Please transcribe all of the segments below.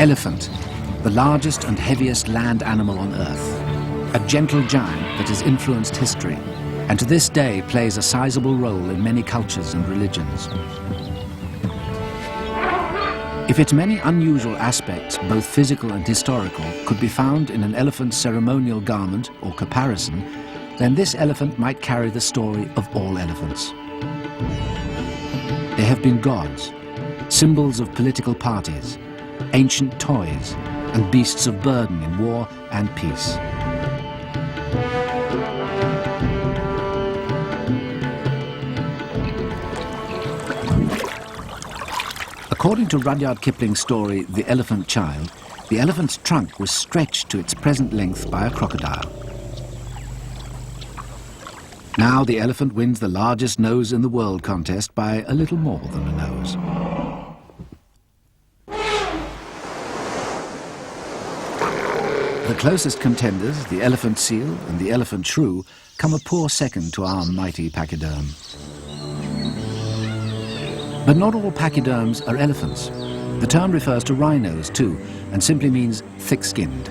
Elephant, the largest and heaviest land animal on Earth. A gentle giant that has influenced history, and to this day plays a sizable role in many cultures and religions. If its many unusual aspects, both physical and historical, could be found in an elephant's ceremonial garment or caparison, then this elephant might carry the story of all elephants. They have been gods, symbols of political parties, ancient toys, and beasts of burden in war and peace. According to Rudyard Kipling's story, The Elephant Child, the elephant's trunk was stretched to its present length by a crocodile. Now the elephant wins the largest nose in the world contest by a little more than a nose. The closest contenders, the elephant seal and the elephant shrew, come a poor second to our mighty pachyderm. But not all pachyderms are elephants. The term refers to rhinos too, and simply means thick-skinned.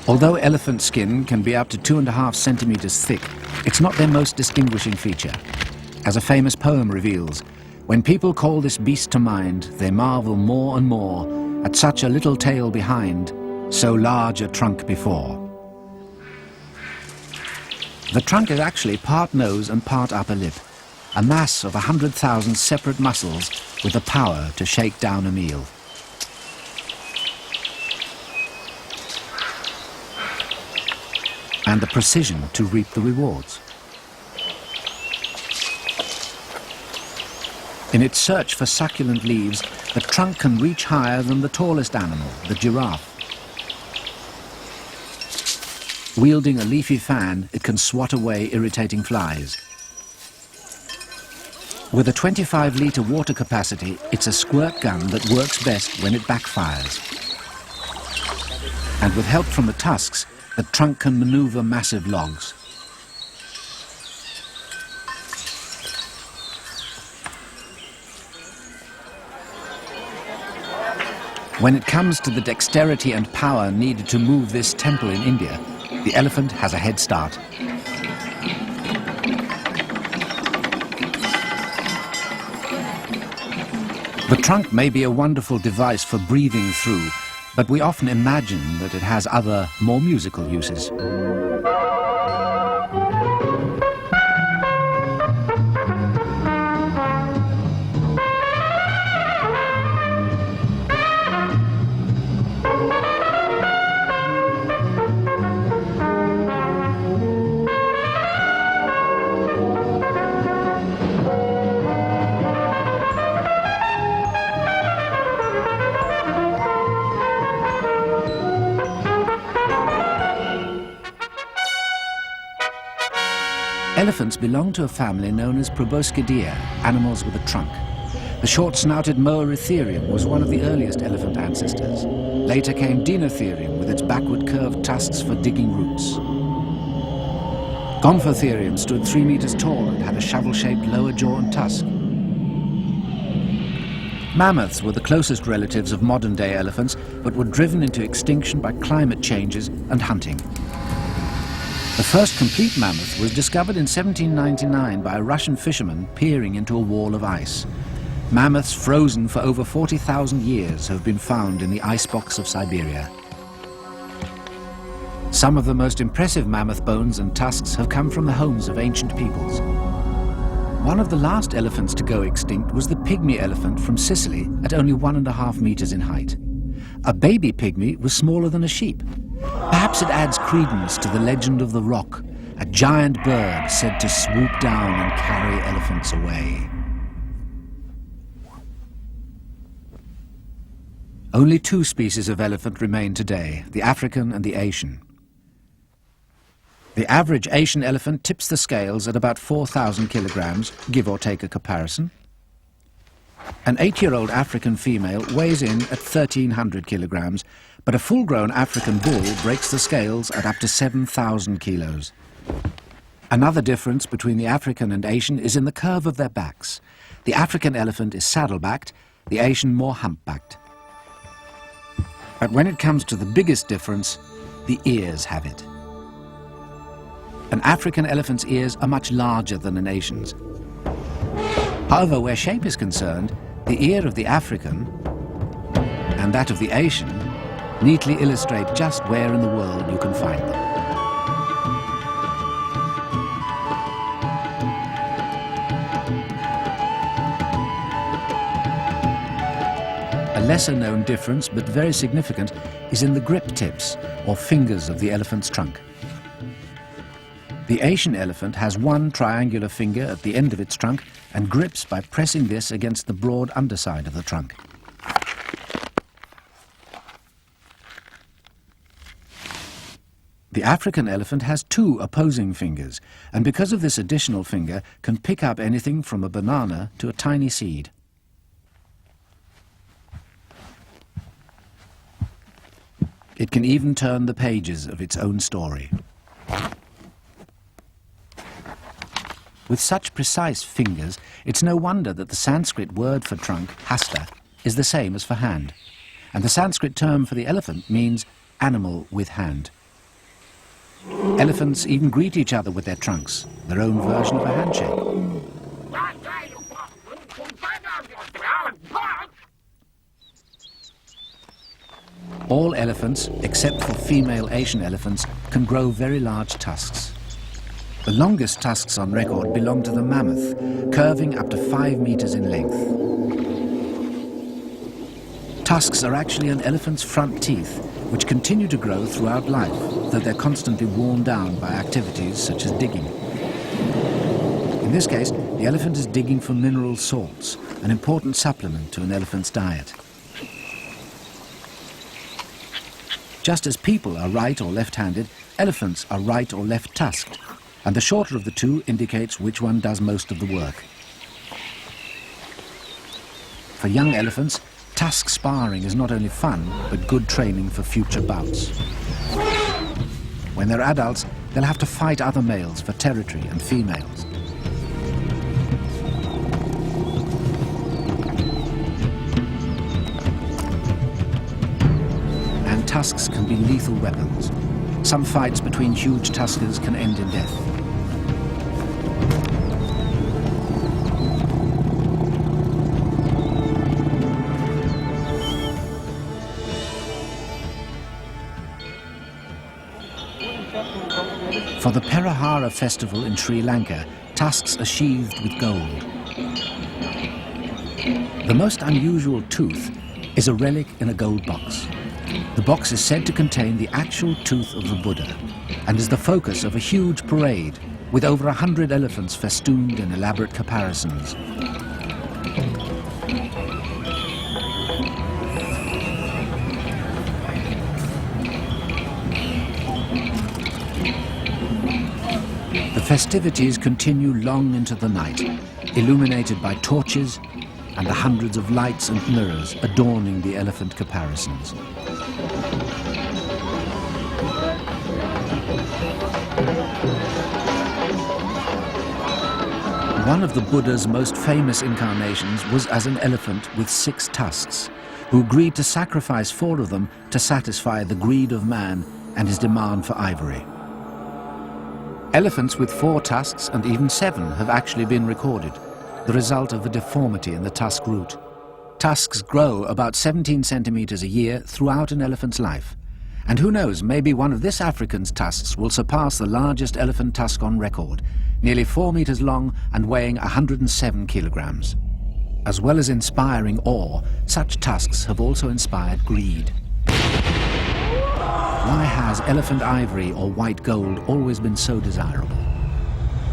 Although elephant skin can be up to 2.5 centimeters thick, it's not their most distinguishing feature. As a famous poem reveals, when people call this beast to mind, they marvel more and more at such a little tail behind, so large a trunk before. The trunk is actually part nose and part upper lip, a mass of 100,000 separate muscles with the power to shake down a meal. And the precision to reap the rewards. In its search for succulent leaves, the trunk can reach higher than the tallest animal, the giraffe. Wielding a leafy fan, it can swat away irritating flies. With a 25-litre water capacity, it's a squirt gun that works best when it backfires. And with help from the tusks, the trunk can maneuver massive logs. When it comes to the dexterity and power needed to move this temple in India, the elephant has a head start. The trunk may be a wonderful device for breathing through, but we often imagine that it has other, more musical uses. Elephants belong to a family known as Proboscidae, animals with a trunk. The short-snouted Moeritherium was one of the earliest elephant ancestors. Later came Dinotherium with its backward curved tusks for digging roots. Gomphotherium stood 3 meters tall and had a shovel-shaped lower jaw and tusk. Mammoths were the closest relatives of modern-day elephants, but were driven into extinction by climate changes and hunting. The first complete mammoth was discovered in 1799 by a Russian fisherman peering into a wall of ice. Mammoths frozen for over 40,000 years have been found in the icebox of Siberia. Some of the most impressive mammoth bones and tusks have come from the homes of ancient peoples. One of the last elephants to go extinct was the pygmy elephant from Sicily at only 1.5 meters in height. A baby pygmy was smaller than a sheep. Perhaps it adds credence to the legend of the Roc, a giant bird said to swoop down and carry elephants away. Only 2 species of elephant remain today, the African and the Asian. The average Asian elephant tips the scales at about 4,000 kilograms, give or take a comparison. An 8-year-old African female weighs in at 1,300 kilograms, but a full-grown African bull breaks the scales at up to 7,000 kilos. Another difference between the African and Asian is in the curve of their backs. The African elephant is saddle-backed, the Asian more hump-backed. But when it comes to the biggest difference, the ears have it. An African elephant's ears are much larger than an Asian's. However, where shape is concerned, the ear of the African and that of the Asian neatly illustrate just where in the world you can find them. A lesser-known difference, but very significant, is in the grip tips, or fingers of the elephant's trunk. The Asian elephant has one triangular finger at the end of its trunk and grips by pressing this against the broad underside of the trunk. The African elephant has two opposing fingers, and because of this additional finger, can pick up anything from a banana to a tiny seed. It can even turn the pages of its own story. With such precise fingers, it's no wonder that the Sanskrit word for trunk, hasta, is the same as for hand. And the Sanskrit term for the elephant means animal with hand. Elephants even greet each other with their trunks, their own version of a handshake. All elephants, except for female Asian elephants, can grow very large tusks. The longest tusks on record belong to the mammoth, curving up to 5 meters in length. Tusks are actually an elephant's front teeth, which continue to grow throughout life, though they're constantly worn down by activities such as digging. In this case, the elephant is digging for mineral salts, an important supplement to an elephant's diet. Just as people are right or left-handed, elephants are right or left-tusked, and the shorter of the two indicates which one does most of the work. For young elephants, tusk sparring is not only fun, but good training for future bouts. When they're adults, they'll have to fight other males for territory and females. And tusks can be lethal weapons. Some fights between huge tuskers can end in death. For the Perahara festival in Sri Lanka, tusks are sheathed with gold. The most unusual tooth is a relic in a gold box. The box is said to contain the actual tooth of the Buddha and is the focus of a huge parade with over 100 elephants festooned in elaborate caparisons. The festivities continue long into the night, illuminated by torches and the hundreds of lights and mirrors adorning the elephant caparisons. One of the Buddha's most famous incarnations was as an elephant with 6 tusks, who agreed to sacrifice 4 of them to satisfy the greed of man and his demand for ivory. Elephants with 4 tusks and even 7 have actually been recorded, the result of a deformity in the tusk root. Tusks grow about 17 centimeters a year throughout an elephant's life. And who knows, maybe one of this African's tusks will surpass the largest elephant tusk on record, nearly 4 meters long and weighing 107 kilograms. As well as inspiring awe, such tusks have also inspired greed. Why has elephant ivory or white gold always been so desirable?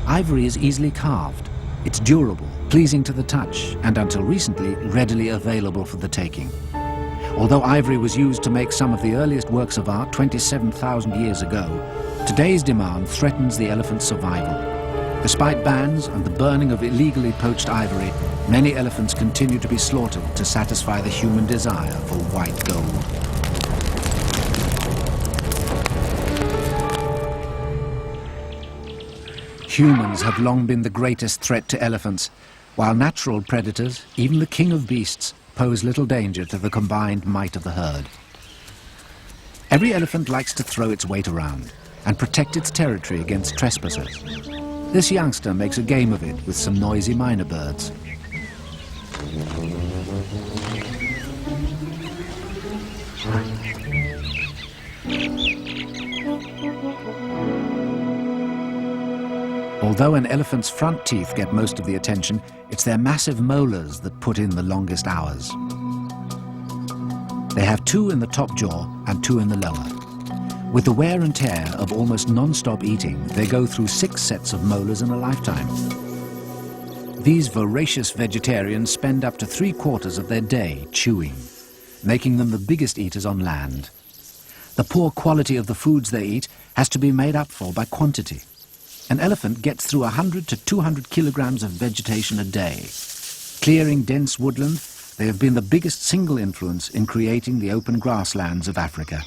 Ivory is easily carved. It's durable, pleasing to the touch, and until recently, readily available for the taking. Although ivory was used to make some of the earliest works of art 27,000 years ago, today's demand threatens the elephant's survival. Despite bans and the burning of illegally poached ivory, many elephants continue to be slaughtered to satisfy the human desire for white gold. Humans have long been the greatest threat to elephants, while natural predators, even the king of beasts, pose little danger to the combined might of the herd. Every elephant likes to throw its weight around and protect its territory against trespassers. This youngster makes a game of it with some noisy minor birds. Although an elephant's front teeth get most of the attention, it's their massive molars that put in the longest hours. They have 2 in the top jaw and 2 in the lower. With the wear and tear of almost non-stop eating, they go through 6 sets of molars in a lifetime. These voracious vegetarians spend up to 3/4 of their day chewing, making them the biggest eaters on land. The poor quality of the foods they eat has to be made up for by quantity. An elephant gets through 100 to 200 kilograms of vegetation a day. Clearing dense woodland, they have been the biggest single influence in creating the open grasslands of Africa.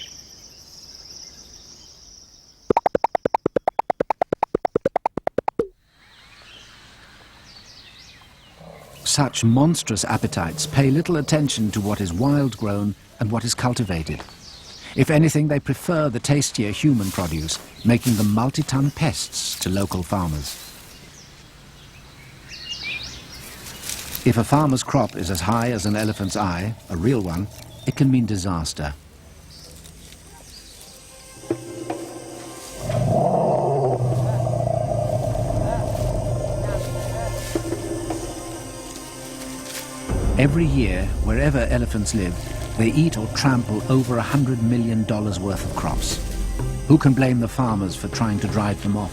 Such monstrous appetites pay little attention to what is wild-grown and what is cultivated. If anything, they prefer the tastier human produce, making them multi-ton pests to local farmers. If a farmer's crop is as high as an elephant's eye, a real one, it can mean disaster. Every year, wherever elephants live, they eat or trample over $100 million worth of crops. Who can blame the farmers for trying to drive them off?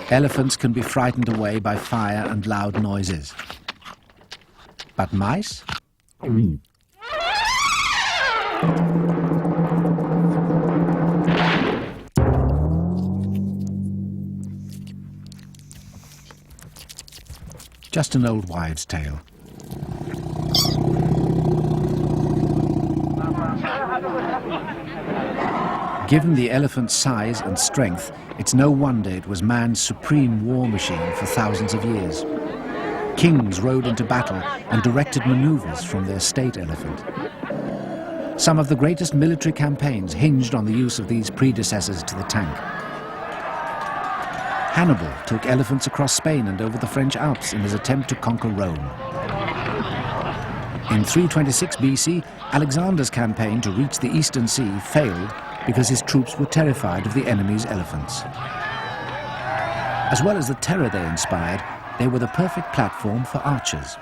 Elephants can be frightened away by fire and loud noises. But mice? Just an old wives' tale. Given the elephant's size and strength, it's no wonder it was man's supreme war machine for thousands of years. Kings rode into battle and directed maneuvers from their state elephant. Some of the greatest military campaigns hinged on the use of these predecessors to the tank. Hannibal took elephants across Spain and over the French Alps in his attempt to conquer Rome. In 326 BC, Alexander's campaign to reach the Eastern Sea failed because his troops were terrified of the enemy's elephants. As well as the terror they inspired, they were the perfect platform for archers.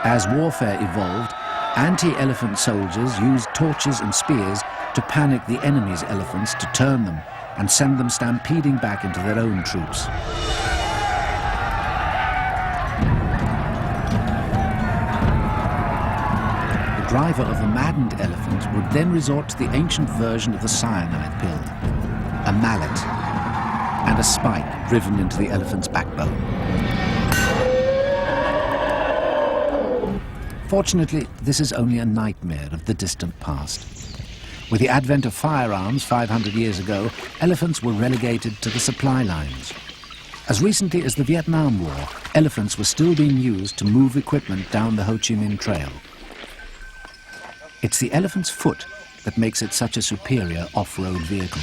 As warfare evolved, anti-elephant soldiers used torches and spears to panic the enemy's elephants, to turn them and send them stampeding back into their own troops. The driver of a maddened elephant would then resort to the ancient version of the cyanide pill, a mallet and a spike driven into the elephant's backbone. Fortunately, this is only a nightmare of the distant past. With the advent of firearms 500 years ago, elephants were relegated to the supply lines. As recently as the Vietnam War, elephants were still being used to move equipment down the Ho Chi Minh Trail. It's the elephant's foot that makes it such a superior off-road vehicle.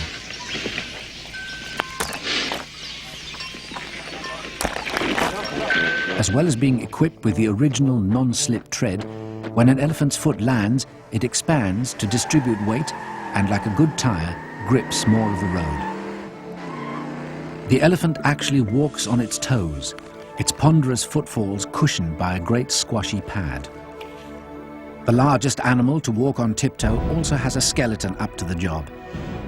As well as being equipped with the original non-slip tread, when an elephant's foot lands, it expands to distribute weight and, like a good tire, grips more of the road. The elephant actually walks on its toes, its ponderous footfalls cushioned by a great squashy pad. The largest animal to walk on tiptoe also has a skeleton up to the job.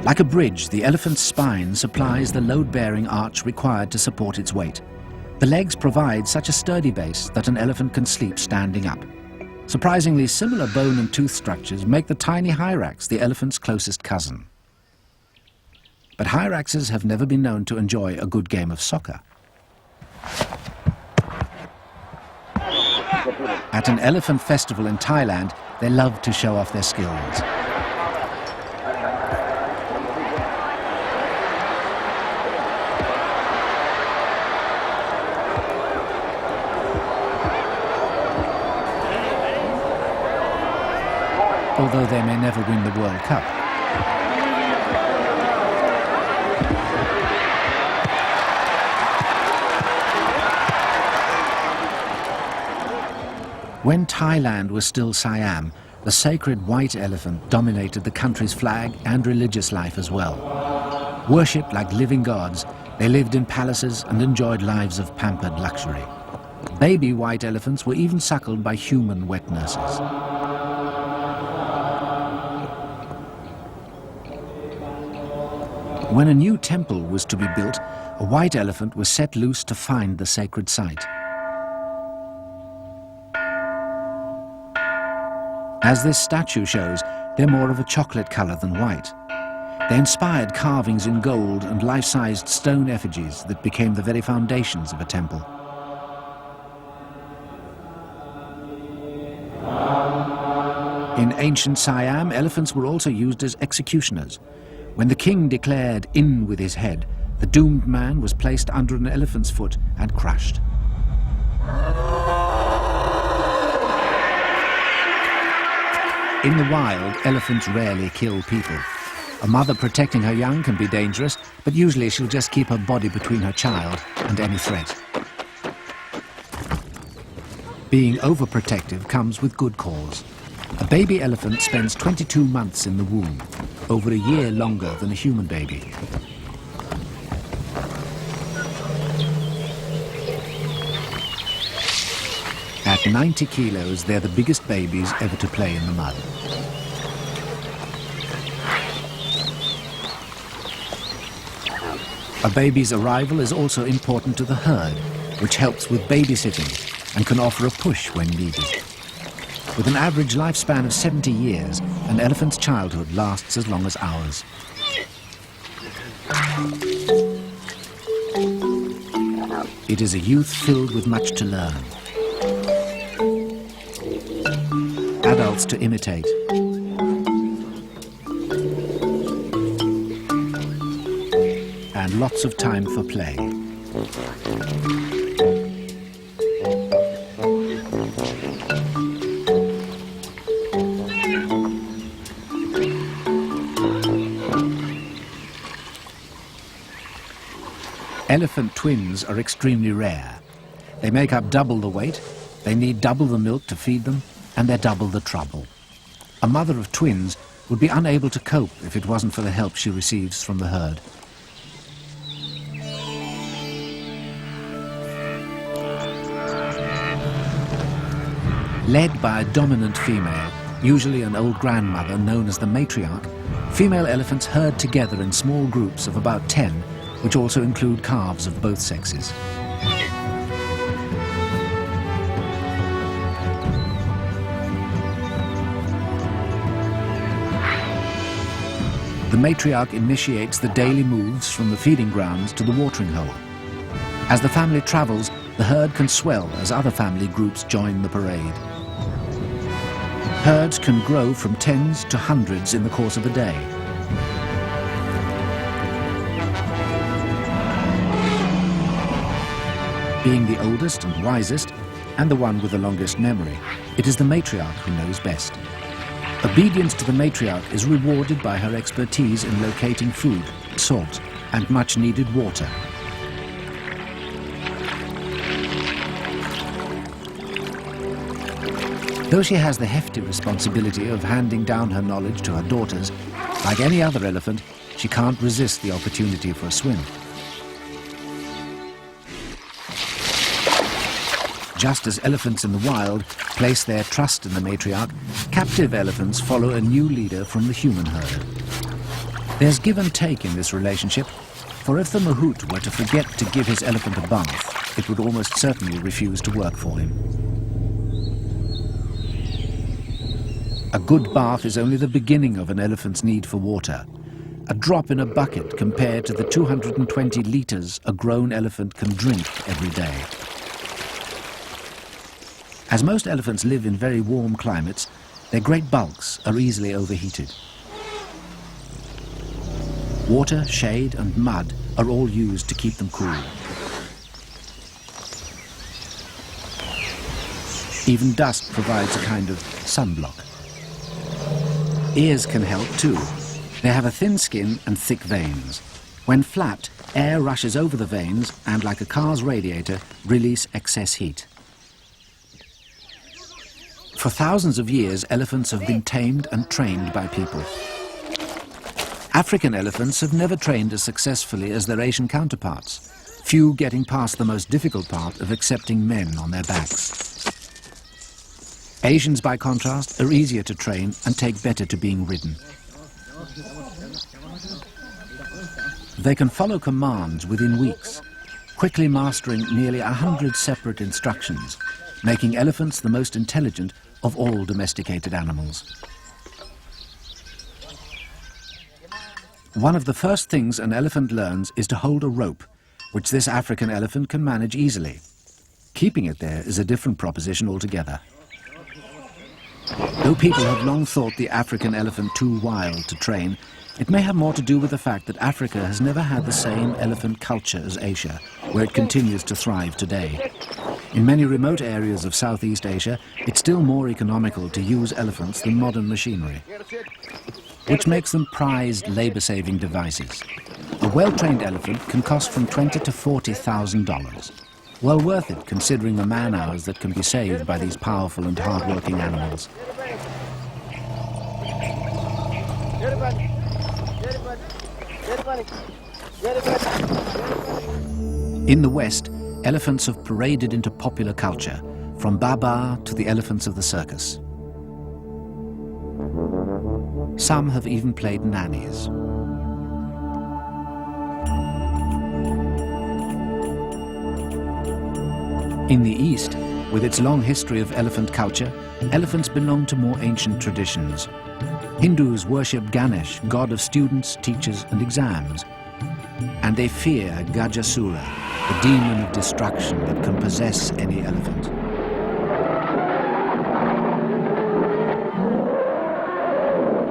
Like a bridge, the elephant's spine supplies the load-bearing arch required to support its weight. The legs provide such a sturdy base that an elephant can sleep standing up. Surprisingly, similar bone and tooth structures make the tiny hyrax the elephant's closest cousin. But hyraxes have never been known to enjoy a good game of soccer. At an elephant festival in Thailand, they love to show off their skills. Although they may never win the World Cup. When Thailand was still Siam, the sacred white elephant dominated the country's flag and religious life as well. Worshipped like living gods, they lived in palaces and enjoyed lives of pampered luxury. Baby white elephants were even suckled by human wet nurses. When a new temple was to be built, a white elephant was set loose to find the sacred site. As this statue shows, they're more of a chocolate color than white. They inspired carvings in gold and life-sized stone effigies that became the very foundations of a temple. In ancient Siam, elephants were also used as executioners. When the king declared "in with his head," the doomed man was placed under an elephant's foot and crushed. In the wild, elephants rarely kill people. A mother protecting her young can be dangerous, but usually she'll just keep her body between her child and any threat. Being overprotective comes with good cause. A baby elephant spends 22 months in the womb, over a year longer than a human baby. At 90 kilos, they're the biggest babies ever to play in the mud. A baby's arrival is also important to the herd, which helps with babysitting and can offer a push when needed. With an average lifespan of 70 years, an elephant's childhood lasts as long as ours. It is a youth filled with much to learn. Adults to imitate. And lots of time for play. Elephant twins are extremely rare. They make up double the weight, they need double the milk to feed them, and they're double the trouble. A mother of twins would be unable to cope if it wasn't for the help she receives from the herd. Led by a dominant female, usually an old grandmother known as the matriarch, female elephants herd together in small groups of about 10, which also include calves of both sexes. The matriarch initiates the daily moves from the feeding grounds to the watering hole. As the family travels, the herd can swell as other family groups join the parade. Herds can grow from tens to hundreds in the course of a day. Being the oldest and wisest, and the one with the longest memory, it is the matriarch who knows best. Obedience to the matriarch is rewarded by her expertise in locating food, salt, and much-needed water. Though she has the hefty responsibility of handing down her knowledge to her daughters, like any other elephant, she can't resist the opportunity for a swim. Just as elephants in the wild place their trust in the matriarch, captive elephants follow a new leader from the human herd. There's give and take in this relationship, for if the mahout were to forget to give his elephant a bath, it would almost certainly refuse to work for him. A good bath is only the beginning of an elephant's need for water, a drop in a bucket compared to the 220 litres a grown elephant can drink every day. As most elephants live in very warm climates, their great bulks are easily overheated. Water, shade and mud are all used to keep them cool. Even dust provides a kind of sunblock. Ears can help too. They have a thin skin and thick veins. When flapped, air rushes over the veins and, like a car's radiator, release excess heat. For thousands of years, elephants have been tamed and trained by people. African elephants have never trained as successfully as their Asian counterparts, few getting past the most difficult part of accepting men on their backs. Asians, by contrast, are easier to train and take better to being ridden. They can follow commands within weeks, quickly mastering nearly 100 separate instructions, making elephants the most intelligent of all domesticated animals. One of the first things an elephant learns is to hold a rope, which this African elephant can manage easily. Keeping it there is a different proposition altogether. Though people have long thought the African elephant too wild to train, it may have more to do with the fact that Africa has never had the same elephant culture as Asia, where it continues to thrive today. In many remote areas of Southeast Asia, it's still more economical to use elephants than modern machinery, which makes them prized labor-saving devices. A well-trained elephant can cost from $20,000 to $40,000. Well worth it, considering the man-hours that can be saved by these powerful and hard-working animals. In the West, elephants have paraded into popular culture, from Baba to the elephants of the circus. Some have even played nannies. In the East, with its long history of elephant culture, elephants belong to more ancient traditions. Hindus worship Ganesh, god of students, teachers and exams. And they fear Gajasura, the demon of destruction that can possess any elephant.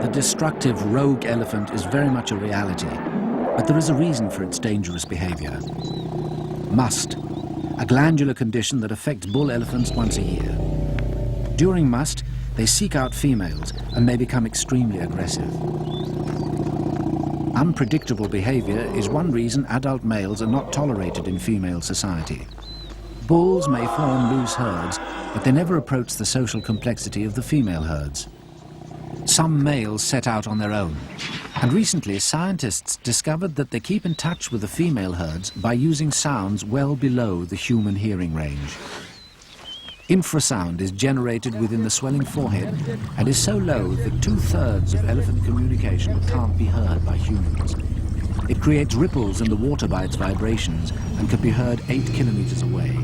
The destructive rogue elephant is very much a reality, but there is a reason for its dangerous behavior. Must, a glandular condition that affects bull elephants once a year. During must, they seek out females and may become extremely aggressive. Unpredictable behavior is one reason adult males are not tolerated in female society. Bulls may form loose herds, but they never approach the social complexity of the female herds. Some males set out on their own, and recently scientists discovered that they keep in touch with the female herds by using sounds well below the human hearing range. Infrasound is generated within the swelling forehead and is so low that 2/3 of elephant communication can't be heard by humans. It creates ripples in the water by its vibrations and can be heard 8 kilometers away.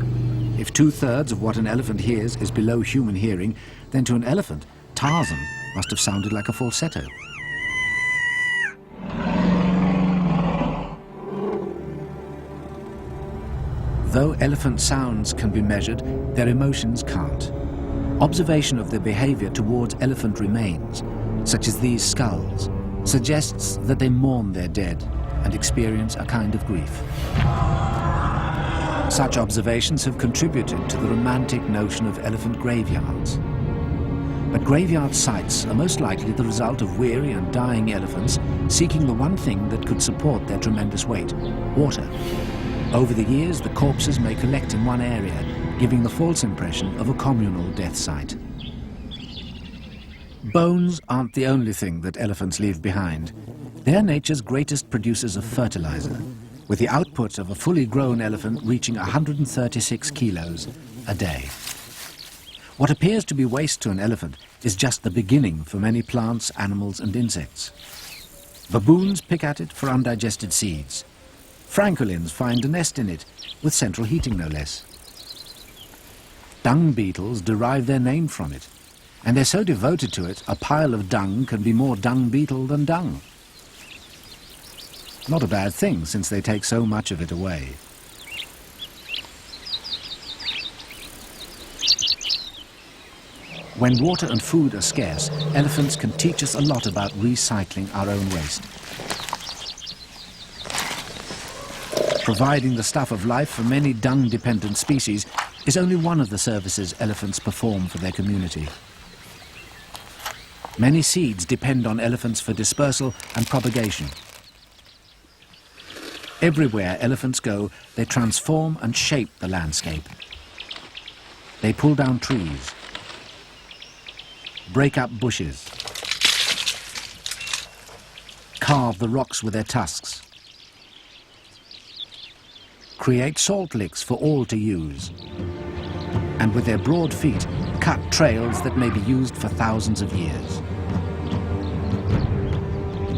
If 2/3 of what an elephant hears is below human hearing, then to an elephant, Tarzan must have sounded like a falsetto. Though elephant sounds can be measured, their emotions can't. Observation of their behavior towards elephant remains, such as these skulls, suggests that they mourn their dead and experience a kind of grief. Such observations have contributed to the romantic notion of elephant graveyards. But graveyard sites are most likely the result of weary and dying elephants seeking the one thing that could support their tremendous weight: water. Over the years, the corpses may collect in one area, giving the false impression of a communal death site. Bones aren't the only thing that elephants leave behind. They're nature's greatest producers of fertilizer, with the output of a fully grown elephant reaching 136 kilos a day. What appears to be waste to an elephant is just the beginning for many plants, animals and insects. Baboons pick at it for undigested seeds. Francolins find a nest in it, with central heating no less. Dung beetles derive their name from it, and they're so devoted to it, a pile of dung can be more dung beetle than dung. Not a bad thing, since they take so much of it away. When water and food are scarce, elephants can teach us a lot about recycling our own waste. Providing the stuff of life for many dung-dependent species is only one of the services elephants perform for their community. Many seeds depend on elephants for dispersal and propagation. Everywhere elephants go, they transform and shape the landscape. They pull down trees, break up bushes, carve the rocks with their tusks, create salt licks for all to use, and with their broad feet, cut trails that may be used for thousands of years.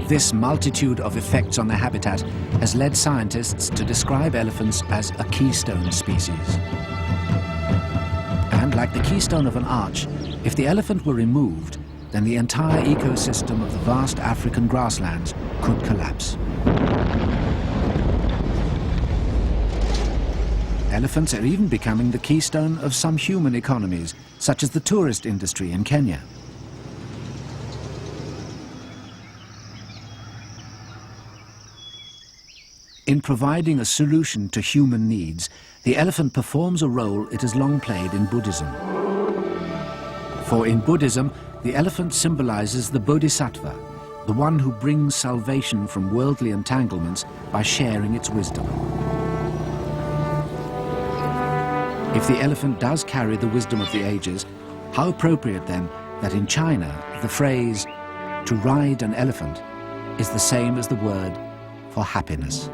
This multitude of effects on their habitat has led scientists to describe elephants as a keystone species. And like the keystone of an arch, if the elephant were removed, then the entire ecosystem of the vast African grasslands could collapse. Elephants are even becoming the keystone of some human economies, such as the tourist industry in Kenya. In providing a solution to human needs, the elephant performs a role it has long played in Buddhism. For in Buddhism, the elephant symbolizes the Bodhisattva, the one who brings salvation from worldly entanglements by sharing its wisdom. If the elephant does carry the wisdom of the ages, how appropriate then that in China the phrase "to ride an elephant" is the same as the word for happiness.